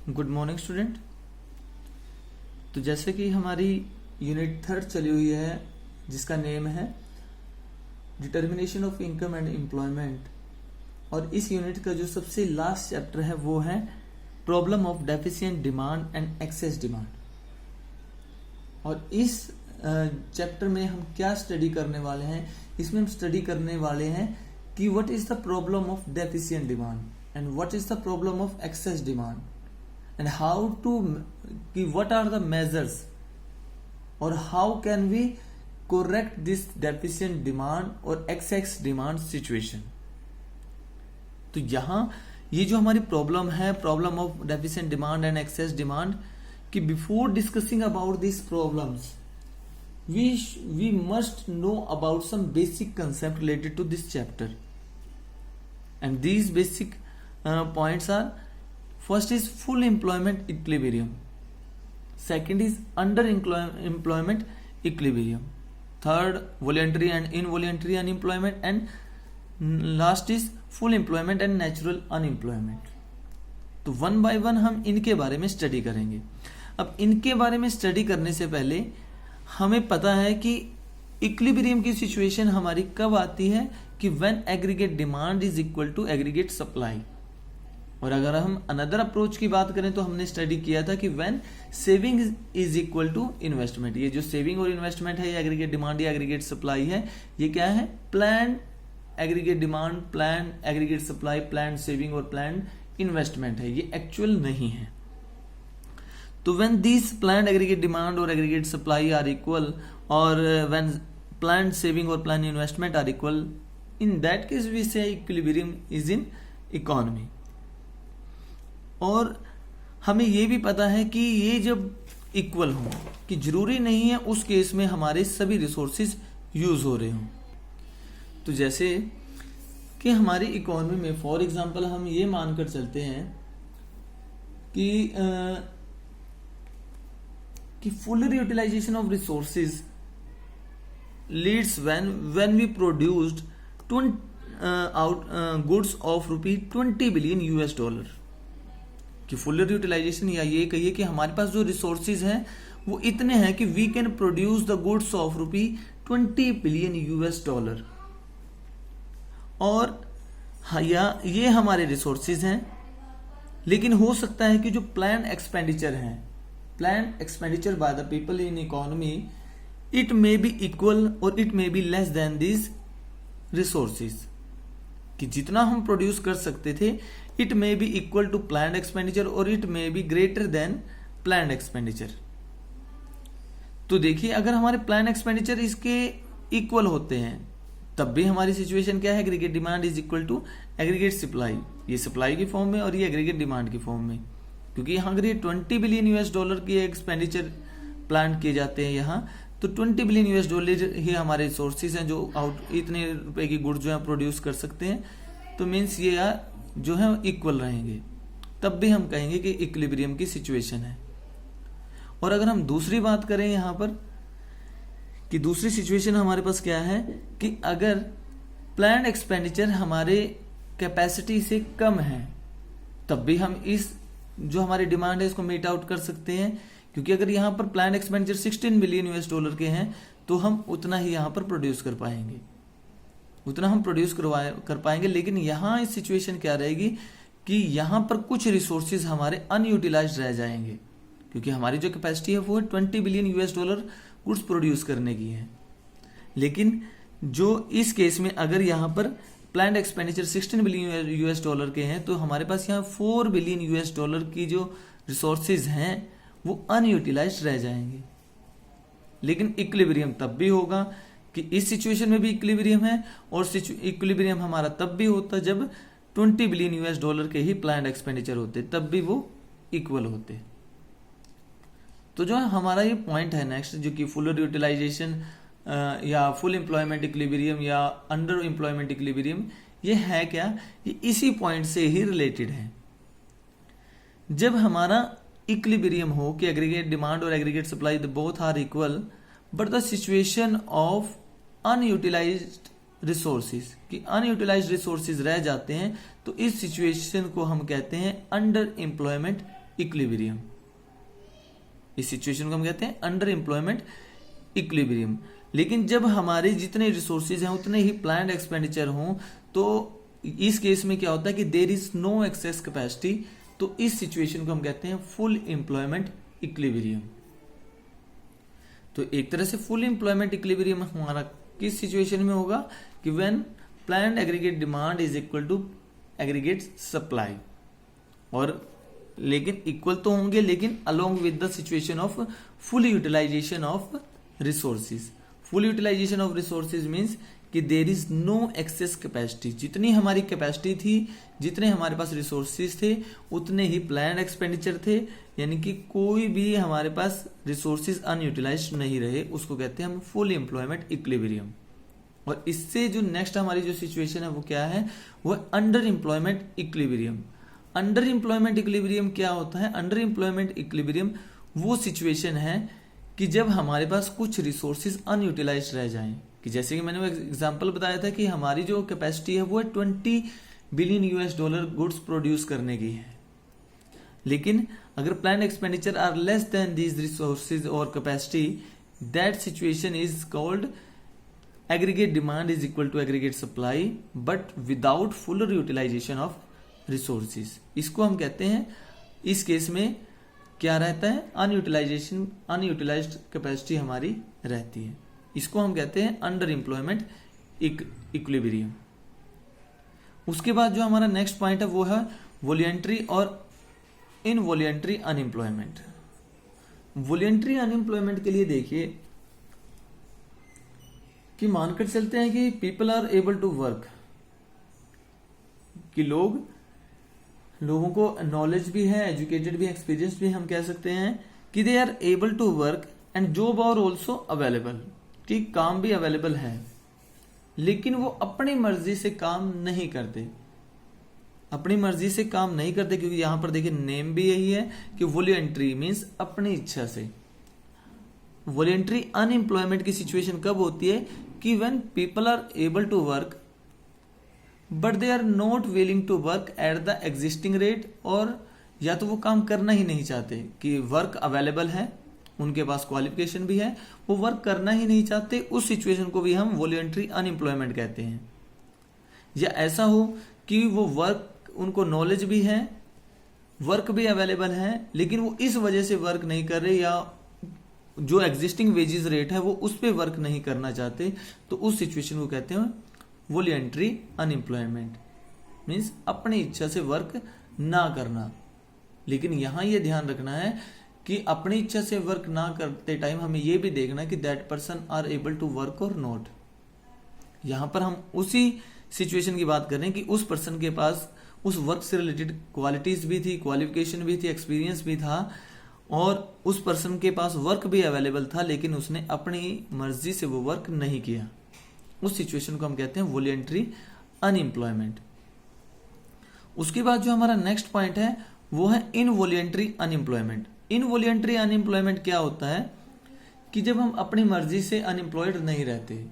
Good morning student. तो जैसे कि हमारी यूनिट 3 चली हुई है जिसका नेम है determination of income and employment, और इस यूनिट का जो सबसे लास्ट चैप्टर है वो है problem of deficient demand and excess demand. और इस चैप्टर में हम क्या स्टडी करने वाले हैं, इसमें हम स्टडी करने वाले हैं कि what is the problem of deficient demand and what is the problem of excess demand and how to what are the measures or how can we correct this deficient demand or excess demand situation। तो यहां ये जो हमारी problem है, problem of deficient demand and excess demand, कि before discussing about this problems we must know about some basic concept related to this chapter, and these basic points are: first is full employment equilibrium, second is under employment equilibrium, third voluntary and involuntary unemployment, and last is full employment and natural unemployment। तो one by one हम इनके बारे में study करेंगे। अब इनके बारे में स्टडी करने से पहले हमें पता है कि इक्विलिब्रियम की सिचुएशन हमारी कब आती है कि when aggregate demand is equal to aggregate supply. और अगर हम अनदर अप्रोच की बात करें तो हमने स्टडी किया था कि when saving is equal to investment. ये जो सेविंग और इन्वेस्टमेंट है, ये एग्रीगेट डिमांड या एग्रीगेट सप्लाई है, ये क्या है? Plan aggregate demand, plan aggregate supply, plan saving और प्लान इन्वेस्टमेंट है, ये एक्चुअल नहीं है। तो when this plan aggregate demand और एग्रीगेट सप्लाई आर इक्वल, और व्हेन प्लान सेविंग और plan investment are equal, in that case we say equilibrium is in economy. और हमें ये भी पता है कि ये जब इक्वल हो, कि जरूरी नहीं है उस केस में हमारे सभी रिसोर्सेज यूज हो रहे हों। तो जैसे कि हमारी इकोनॉमी में फॉर एग्जांपल हम ये मानकर चलते हैं कि full utilisation of resources leads when we produced goods of ₹20 billion, कि फुल यूटिलाइजेशन, या ये कहिए कि हमारे पास जो रिसोर्सेज हैं वो इतने हैं कि we can produce the goods of ₹20 billion. और ये हमारे रिसोर्सेज हैं, लेकिन हो सकता है कि जो प्लान एक्सपेंडिचर हैं, plan expenditure by the people in economy, it may be equal or it may be less than this resources, कि जितना हम प्रोड्यूस कर सकते थे it may be equal to planned expenditure or it may be greater than planned expenditure. तो देखिए, अगर हमारे प्लान एक्सपेंडिचर इसके इक्वल होते हैं तब भी हमारी सिचुएशन क्या है? Aggregate demand is equal to aggregate supply. ये सप्लाई की फॉर्म में और ये एग्रीगेट डिमांड की फॉर्म में, क्योंकि यहाँ अगर ये $20 बिलियन की एक्सपेंडिचर प्लान किए जाते हैं यहाँ, तो $20 बिलियन ही हमारे सोर्सेज हैं जो इतने रुपए की गुड्स जो है प्रोड्यूस कर सकते हैं। तो मीन्स ये जो है इक्वल रहेंगे, तब भी हम कहेंगे कि इक्विलिब्रियम की सिचुएशन है। और अगर हम दूसरी बात करें यहां पर, कि दूसरी सिचुएशन हमारे पास क्या है, कि अगर प्लान्ड एक्सपेंडिचर हमारे कैपेसिटी से कम है तब भी हम इस जो हमारी डिमांड है इसको मीट आउट कर सकते हैं, क्योंकि अगर यहां पर प्लान्ड एक्सपेंडिचर $16 बिलियन के हैं तो हम उतना ही यहां पर प्रोड्यूस कर पाएंगे, उतना हम प्रोड्यूस कर पाएंगे। लेकिन यहां इस सिचुएशन क्या रहेगी कि यहां पर कुछ रिसोर्सेज हमारे अनयूटिलाइज्ड रह जाएंगे, क्योंकि हमारी जो कैपेसिटी है वो $20 बिलियन गुड्स प्रोड्यूस करने की है। लेकिन जो इस केस में अगर यहां पर प्लान्ड एक्सपेंडिचर $16 बिलियन के हैं तो हमारे पास यहाँ $4 बिलियन की जो रिसोर्सेज हैं वो अनयूटिलाइज्ड रह जाएंगे। लेकिन इक्विलिब्रियम तब भी होगा कि इस सिचुएशन में भी इक्विलिब्रियम है, और इक्विलिब्रियम हमारा तब भी होता जब $20 बिलियन के ही प्लान्ड एक्सपेंडिचर होते, तब भी वो इक्वल होते। तो जो हमारा ये पॉइंट है नेक्स्ट, जो कि फुल यूटिलाइजेशन या फुल एम्प्लॉयमेंट इक्विलिब्रियम या अंडर एम्प्लॉयमेंट इक्विलिब्रियम, ये है क्या? ये इसी पॉइंट से ही रिलेटेड है। जब हमारा इक्विलिब्रियम हो कि एग्रीगेट डिमांड और aggregate supply both are equal, but the situation of unutilized resources, कि अनयूटिलाइज्ड रिसोर्सेज रह जाते हैं, तो इस सिचुएशन को हम कहते हैं अंडर एम्प्लॉयमेंट इक्विलिब्रियम। इस सिचुएशन को हम कहते हैं अंडर एम्प्लॉयमेंट इक्विलिब्रियम। लेकिन जब हमारे जितने रिसोर्सेज हैं उतने ही प्लान्ड एक्सपेंडिचर हों तो इस केस में क्या होता है कि there is no excess capacity, तो इस सिचुएशन को हम कहते हैं फुल एम्प्लॉयमेंट इक्विलिब्रियम। तो एक तरह से फुल एम्प्लॉयमेंट इक्विलिब्रियम हमारा किस सिचुएशन में होगा कि when planned aggregate demand is equal to aggregate supply, और लेकिन इक्वल तो होंगे लेकिन along with the situation of full utilisation of resources. Full utilisation of resources means कि there is no excess capacity, जितनी हमारी कैपेसिटी थी, जितने हमारे पास रिसोर्सेज थे उतने ही प्लान्ड एक्सपेंडिचर थे, यानी कि कोई भी हमारे पास रिसोर्सेज अनयूटिलाइज्ड नहीं रहे, उसको कहते हैं हम फुल एम्प्लॉयमेंट इक्विलिब्रियम। और इससे जो नेक्स्ट हमारी जो सिचुएशन है वो क्या है, वो under employment equilibrium. Under employment equilibrium क्या होता है? अंडर एम्प्लॉयमेंट इक्विलिब्रियम वो सिचुएशन है कि जब हमारे पास कुछ रिसोर्सेज अनयूटिलाइज्ड रह जाएं, कि जैसे कि मैंने एग्जांपल बताया था कि हमारी जो कैपेसिटी है वो 20 बिलियन US$ गुड्स प्रोड्यूस करने की है, लेकिन अगर plan expenditure are less than these resources और capacity, that situation is called aggregate demand is equal to aggregate supply but without full utilisation of resources. इसको हम कहते हैं, इस केस में क्या रहता है, अनयूटिलाइज्ड कैपेसिटी हमारी रहती है। इसको हम कहते हैं अंडर एम्प्लॉयमेंट इक्विलिब्रियम। उसके बाद जो हमारा नेक्स्ट पॉइंट है वो है वॉलंटरी और इनवॉलंटरी अनएम्प्लॉयमेंट। वॉलंटरी अनएम्प्लॉयमेंट के लिए देखिए कि मानकर चलते हैं कि people are able to work, कि लोगों को नॉलेज भी है, एजुकेटेड भी है, एक्सपीरियंस भी, हम कह सकते हैं कि they are able to work and job are also available, कि काम भी अवेलेबल है, लेकिन वो अपनी मर्जी से काम नहीं करते। अपनी मर्जी से काम नहीं करते क्योंकि यहां पर देखिए नेम भी यही है कि वॉलंटरी मीन्स अपनी इच्छा से। वॉलंटरी अनएम्प्लॉयमेंट की सिचुएशन कब होती है कि when people are able to work but they are not willing to work at the existing rate, और या तो वो काम करना ही नहीं चाहते, कि वर्क अवेलेबल है, उनके पास क्वालिफिकेशन भी है, वो वर्क करना ही नहीं चाहते, उस सिचुएशन को भी हम वॉलंटरी अनएम्प्लॉयमेंट कहते हैं। या ऐसा हो कि वो वर्क, उनको नॉलेज भी है, वर्क भी अवेलेबल है, लेकिन वो इस वजह से वर्क नहीं कर रहे या जो एग्जिस्टिंग वेजेस रेट है वो उस पर वर्क नहीं करना चाहते, तो उस सिचुएशन को कहते हैं वॉलंटरी अनएम्प्लॉयमेंट, मीन्स अपनी इच्छा से वर्क ना करना। लेकिन यहां ये ध्यान रखना है कि अपनी इच्छा से वर्क ना करते टाइम हमें ये भी देखना कि that person are able to work और नॉट। यहां पर हम उसी सिचुएशन की बात कर रहे हैं कि उस पर्सन के पास उस वर्क से रिलेटेड क्वालिटीज भी थी, क्वालिफिकेशन भी थी, एक्सपीरियंस भी था, और उस पर्सन के पास वर्क भी अवेलेबल था, लेकिन उसने अपनी मर्जी से वो वर्क नहीं किया। उस सिचुएशन को हम कहते हैं वॉलंटरी अनएम्प्लॉयमेंट। उसके बाद जो हमारा नेक्स्ट पॉइंट है वो है इनवॉलंटरी अनएम्प्लॉयमेंट। इनवॉलंटरी अनएम्प्लॉयमेंट क्या होता है कि जब हम अपनी मर्जी से अनएम्प्लॉयड नहीं रहते,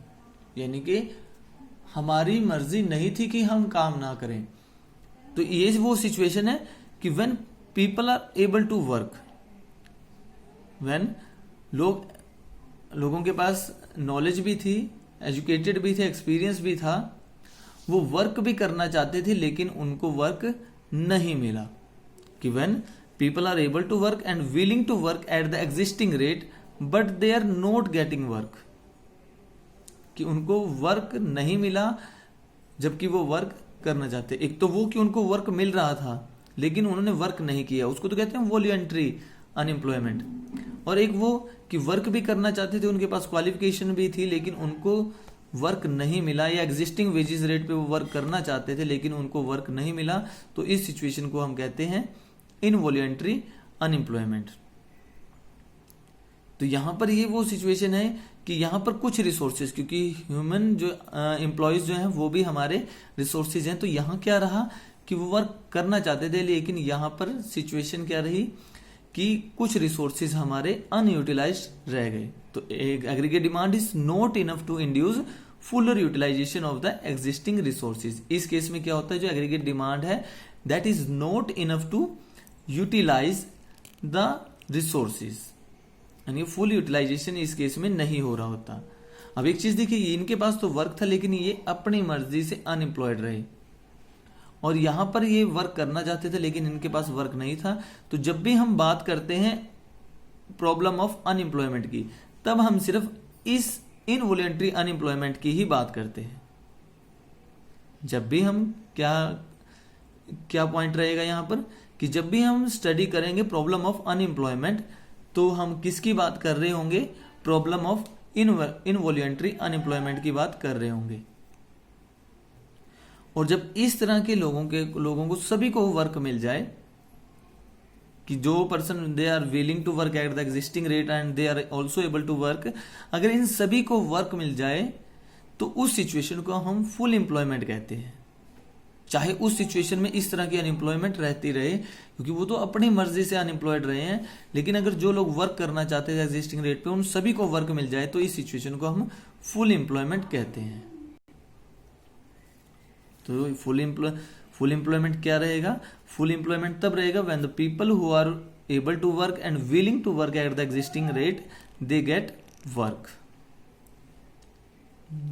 यानी कि हमारी मर्जी नहीं थी कि हम काम ना करें, तो ये वो सिचुएशन है कि when people are able to work, when लोगों के पास नॉलेज भी थी, एजुकेटेड भी थे, एक्सपीरियंस भी था, वो वर्क भी करना चाहते थे लेकिन उनको वर्क नहीं मिला। कि when people are able to work and willing to work at the existing rate but they are not getting work, कि उनको वर्क नहीं मिला जबकि वो वर्क करना चाहते। एक तो वो कि उनको वर्क मिल रहा था लेकिन उन्होंने वर्क नहीं किया, उसको तो कहते हैं वॉलंटरी अनएम्प्लॉयमेंट। और एक वो कि वर्क भी करना चाहते थे, उनके पास क्वालिफिकेशन भी थी लेकिन उनको वर्क नहीं मिला, या एग्जिस्टिंग वेजेस रेट पे वो वर्क करना चाहते थे लेकिन उनको वर्क नहीं मिला, तो इस सिचुएशन को हम कहते हैं इनवॉलंटरी अनएम्प्लॉयमेंट। तो यहां पर ये वो सिचुएशन है कि यहां पर कुछ रिसोर्सेज, क्योंकि ह्यूमन जो एम्प्लॉयज जो हैं वो भी हमारे रिसोर्सेज हैं, तो यहां क्या रहा कि वो वर्क करना चाहते थे लेकिन यहां पर सिचुएशन क्या रही कि कुछ रिसोर्सेज हमारे अनयूटिलाइज्ड रह गए। तो aggregate demand is not enough to induce full utilisation of the existing resources. इस केस में क्या होता है, जो एग्रीगेट डिमांड है that is not enough to utilise the resources, यानी फुल यूटिलाइजेशन इस केस में नहीं हो रहा होता। अब एक चीज देखिए, इनके पास तो वर्क था लेकिन ये अपनी मर्जी से अनएम्प्लॉयड रहे, और यहां पर ये वर्क करना चाहते थे लेकिन इनके पास वर्क नहीं था। तो जब भी हम बात करते हैं प्रॉब्लम ऑफ अनएम्प्लॉयमेंट की, तब हम सिर्फ इस इनवॉलंटरी अनएम्प्लॉयमेंट की ही बात करते हैं। जब भी हम क्या पॉइंट रहेगा यहां पर कि जब भी हम स्टडी करेंगे प्रॉब्लम ऑफ अनएम्प्लॉयमेंट, तो हम किसकी बात कर रहे होंगे? प्रॉब्लम ऑफ इनवॉलंटरी अनएम्प्लॉयमेंट की बात कर रहे होंगे। और जब इस तरह के लोगों को सभी को वर्क मिल जाए कि जो person they are willing to work at the existing rate and they are also able to work, अगर इन सभी को वर्क मिल जाए तो उस सिचुएशन को हम फुल एम्प्लॉयमेंट कहते हैं। चाहे उस सिचुएशन में इस तरह की अनएम्प्लॉयमेंट रहती रहे, क्योंकि वो तो अपनी मर्जी से अनएम्प्लॉयड रहे हैं, लेकिन अगर जो लोग वर्क करना चाहते थे एग्जिस्टिंग रेट पे, उन सभी को वर्क मिल जाए तो इस सिचुएशन को हम फुल एम्प्लॉयमेंट कहते हैं। तो फुल एम्प्लॉयमेंट क्या रहेगा? फुल एम्प्लॉयमेंट तब रहेगा when the people who are able to work and willing to work at the existing rate they get work.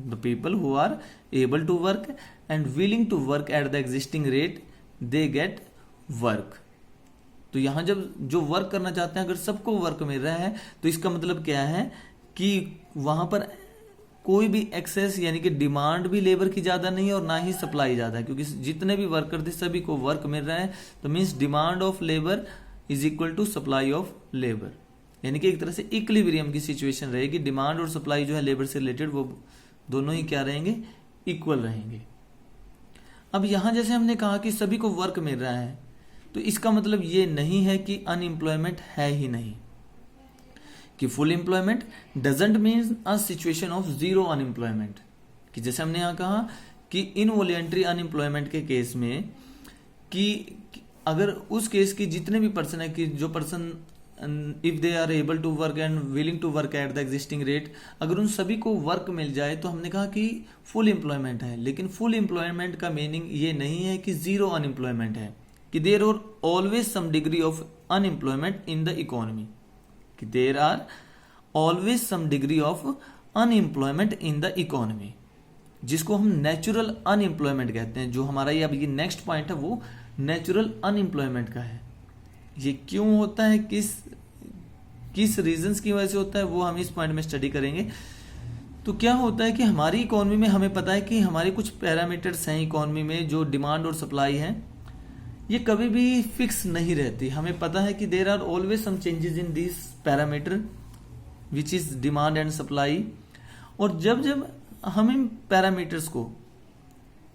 The people who are able to work and willing to work at the existing rate they get work। तो यहां जब जो work करना चाहते हैं अगर सबको work मिल रहा है तो इसका मतलब क्या है कि वहां पर कोई भी एक्सेस यानी कि डिमांड भी लेबर की ज्यादा नहीं है और ना ही सप्लाई ज्यादा है, क्योंकि जितने भी वर्कर थे सभी को वर्क मिल रहा है। तो means demand of labour is equal to supply of labour, यानी कि एक तरह से इक्विलिब्रियम की सिचुएशन रहेगी। डिमांड और सप्लाई जो है लेबर से रिलेटेड वो दोनों ही क्या रहेंगे? इक्वल रहेंगे। अब यहां जैसे हमने कहा कि सभी को वर्क मिल रहा है, तो इसका मतलब ये नहीं है कि अनएम्प्लॉयमेंट है ही नहीं, कि full employment doesn't mean a situation of zero unemployment. कि जैसे हमने यहां कहा कि इनवॉलंटरी अनएम्प्लॉयमेंट के केस में कि अगर उस केस की जितने भी पर्सन है कि जो person if they are able to work and willing to work at the existing rate, अगर उन सभी को वर्क मिल जाए तो हमने कहा कि फुल एम्प्लॉयमेंट है। लेकिन फुल एम्प्लॉयमेंट का मीनिंग ये नहीं है कि जीरो अनएम्प्लॉयमेंट है, कि there are always some degree of unemployment in the economy, कि there are always some degree of unemployment in the economy, जिसको हम नेचुरल अनएम्प्लॉयमेंट कहते हैं। जो हमारा ये अब ये नेक्स्ट पॉइंट है वो नेचुरल अनएम्प्लॉयमेंट का है। ये क्यों होता है, किस रीजंस की वजह से होता है, वो हम इस पॉइंट में स्टडी करेंगे। तो क्या होता है कि हमारी इकोनॉमी में हमें पता है कि हमारे कुछ पैरामीटर्स हैं इकोनॉमी में, जो डिमांड और सप्लाई है, ये कभी भी फिक्स नहीं रहती। हमें पता है कि there are always some changes in this parameter which is demand and supply. और जब जब हम इन पैरामीटर्स को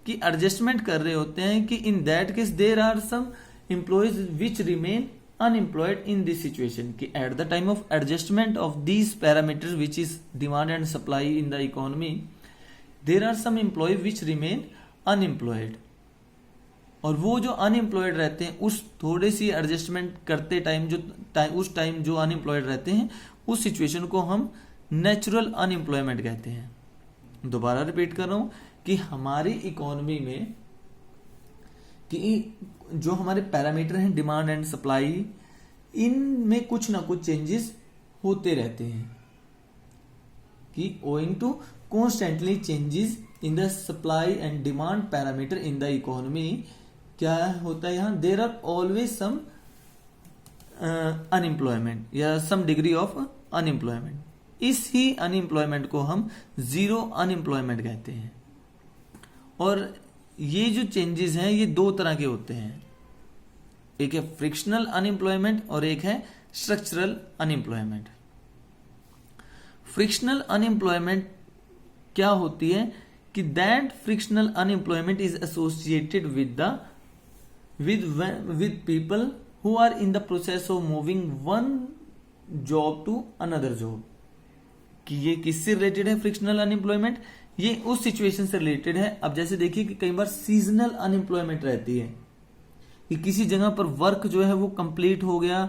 की एडजस्टमेंट कर रहे होते हैं कि in that case there are some employees which remain unemployed in this situation, कि at the time of adjustment of these parameters which is demand and supply in the economy there are some employees which remain unemployed, और वो जो unemployed रहते हैं उस थोड़ी सी adjustment करते उस टाइम जो अनएम्प्लॉयड रहते हैं उस सिचुएशन को हम नेचुरल अनएम्प्लॉयमेंट कहते हैं। दोबारा रिपीट कर रहा हूं कि हमारी इकोनॉमी में कि जो हमारे पैरामीटर हैं डिमांड एंड सप्लाई, इनमें कुछ ना कुछ चेंजेस होते रहते हैं, कि owing to constantly changes in the supply and demand parameter in the economy, क्या होता है यहाँ? There are always some unemployment या सम डिग्री ऑफ अनएम्प्लॉयमेंट। इस ही अनएम्प्लॉयमेंट को हम जीरो अनएम्प्लॉयमेंट कहते हैं। और ये जो चेंजेस हैं ये दो तरह के होते हैं, एक है फ्रिक्शनल अनएम्प्लॉयमेंट और एक है स्ट्रक्चरल अनएम्प्लॉयमेंट। फ्रिक्शनल अनएम्प्लॉयमेंट क्या होती है कि that frictional unemployment is associated with people who are in the process of moving one job to another job. कि ये किससे रिलेटेड है फ्रिक्शनल अनएम्प्लॉयमेंट? ये उस सिचुएशन से रिलेटेड है। अब जैसे देखिए कि कई बार सीजनल अनएम्प्लॉयमेंट रहती है कि किसी जगह पर वर्क जो है वो कंप्लीट हो गया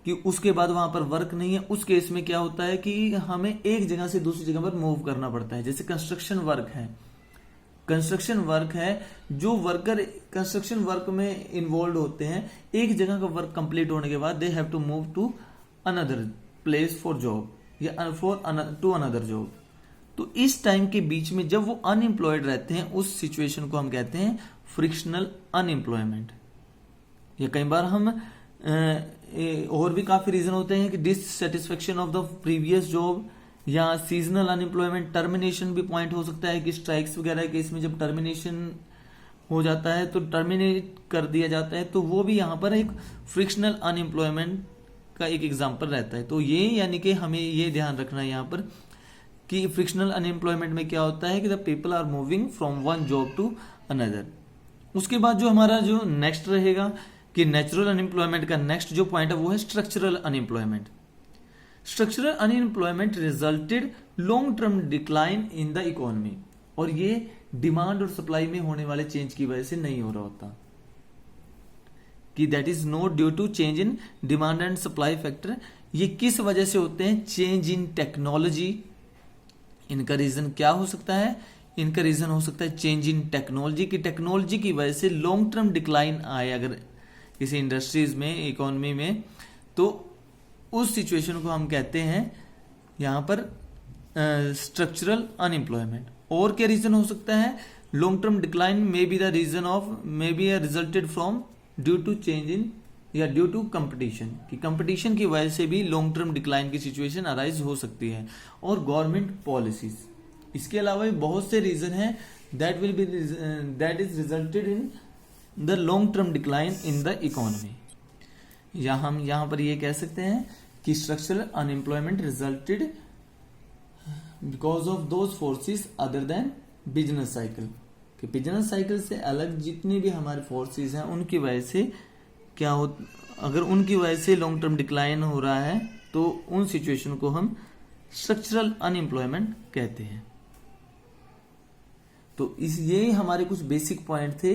कि उसके बाद वहां पर वर्क नहीं है। उस केस में क्या होता है कि हमें एक जगह से दूसरी जगह पर मूव करना पड़ता है। जैसे कंस्ट्रक्शन वर्क है कंस्ट्रक्शन वर्क है, जो वर्कर कंस्ट्रक्शन वर्क में इन्वॉल्व होते हैं, एक जगह का वर्क कंप्लीट होने के बाद they have to move to another place for job या टू अनदर जॉब। तो इस टाइम के बीच में जब वो अनएम्प्लॉयड रहते हैं, उस सिचुएशन को हम कहते हैं फ्रिक्शनल अनएम्प्लॉयमेंट। या कई बार हम और भी काफी रीजन होते हैं कि dissatisfaction of the previous job या सीजनल अनएम्प्लॉयमेंट, टर्मिनेशन भी पॉइंट हो सकता है कि स्ट्राइक्स वगैरह केस में जब टर्मिनेशन हो जाता है तो टर्मिनेट कर दिया जाता है, तो वो भी यहाँ पर एक फ्रिक्शनल अनएम्प्लॉयमेंट का एक एग्जाम्पल रहता है। तो ये यानी कि हमें ये ध्यान रखना है यहाँ पर कि फ्रिक्शनल अनएम्प्लॉयमेंट में क्या होता है कि the people are moving from one job to another. उसके बाद जो हमारा जो नेक्स्ट रहेगा कि नेचुरल अनएम्प्लॉयमेंट का नेक्स्ट जो पॉइंट है वो है structural unemployment. Structural unemployment resulted long term decline in the economy, और ये डिमांड और सप्लाई में होने वाले चेंज की वजह से नहीं हो रहा होता, कि that is not due to change in demand and supply factor. ये किस वजह से होते हैं? Change in technology. इनका रीजन क्या हो सकता है? इनका रीजन हो सकता है चेंज इन टेक्नोलॉजी, की टेक्नोलॉजी की वजह से लॉन्ग टर्म डिक्लाइन आए अगर किसी इंडस्ट्रीज में, इकोनॉमी में, तो उस सिचुएशन को हम कहते हैं यहां पर स्ट्रक्चरल अनएम्प्लॉयमेंट। और क्या रीजन हो सकता है? Long term decline may be the reason of may be resulted from due to change in या ड्यू टू कंपटीशन, कि कंपटीशन की वजह से भी लॉन्ग टर्म डिक्लाइन की सिचुएशन अराइज हो सकती है। और गवर्नमेंट पॉलिसीज, इसके अलावा भी बहुत से रीजन है that is resulted in the long term decline in the economy. या हम यहां पर ये कह सकते हैं कि structural unemployment resulted because of those forces other than business cycle, कि बिजनेस साइकिल से अलग जितनी भी हमारे फोर्सेस हैं उनकी वजह से क्या हो, अगर उनकी वजह से लॉन्ग टर्म डिक्लाइन हो रहा है तो उन सिचुएशन को हम स्ट्रक्चरल अनएम्प्लॉयमेंट कहते हैं। तो ये हमारे कुछ बेसिक पॉइंट थे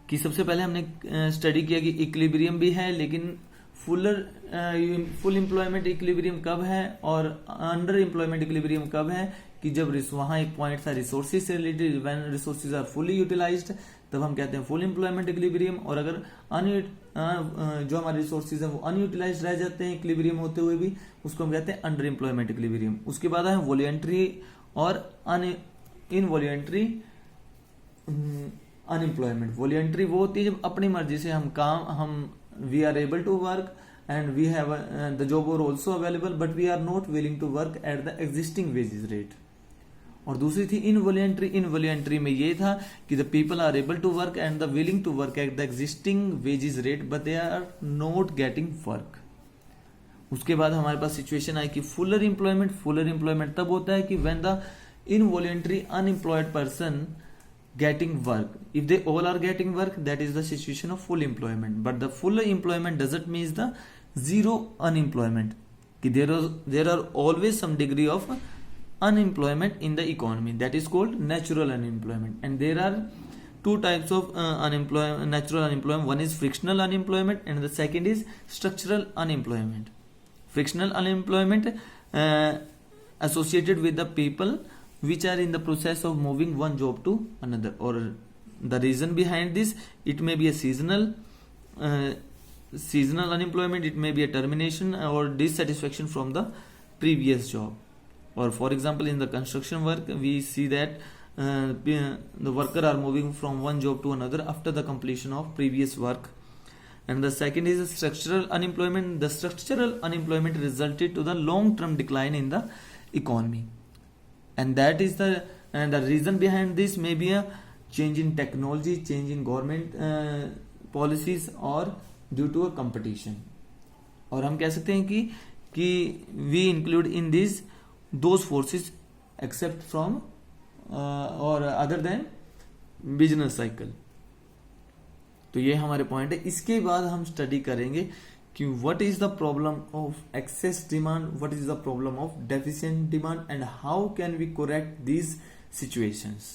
कि सबसे पहले हमने स्टडी किया कि इक्विलिब्रियम भी है, लेकिन फुल एम्प्लॉयमेंट इक्विलिब्रियम कब है और अंडर एम्प्लॉयमेंट इक्विलिब्रियम कब है, कि जब वहां एक पॉइंट था रिसोर्सेज से related, when resources are fully utilised तब हम कहते हैं फुल एम्प्लॉयमेंट इक्विलिब्रियम। और अगर जो हमारे रिसोर्सेज है वो अनयूटिलाइज्ड रह जाते हैं इक्विलिब्रियम होते हुए भी, उसको हम कहते हैं अंडर एम्प्लॉयमेंट इक्विलिब्रियम। उसके बाद है वॉलंटरी और इनवॉलंटरी अनएम्प्लॉयमेंट। वॉलंटरी वो होती है जब अपनी मर्जी से हम we are able to work and we have the job are also available but we are not willing to work at the existing wages rate. और दूसरी थी इनवॉलंटरी। इनवॉलंटरी में ये था कि the people are able to work and the willing to work at the existing wages rate but they are not getting work. उसके बाद हमारे पास सिचुएशन आई कि फुलर एम्प्लॉयमेंट। फुलर एम्प्लॉयमेंट तब होता है कि when the involuntary unemployed person getting work, if they all are getting work, that is the situation of full employment. But the full employment doesn't mean the zero unemployment, कि there are always some degree of unemployment in the economy, that is called natural unemployment. And there are two types of natural unemployment. One is frictional unemployment and the second is structural unemployment. Frictional unemployment associated with the people which are in the process of moving one job to another, or the reason behind this, it may be a seasonal unemployment, it may be a termination or dissatisfaction from the previous job. Or for example in the construction work we see that the worker are moving from one job to another after the completion of previous work. And the second is structural unemployment. The structural unemployment resulted to the long term decline in the economy, and that is the reason behind this may be a change in technology, change in government policies or due to a competition. और हम कह सकते हैं कि we include in this those forces except from or other than business cycle. तो ये हमारे point है। इसके बाद हम स्टडी करेंगे कि what is the problem of excess demand, what is the problem of deficient demand and how can we correct these situations.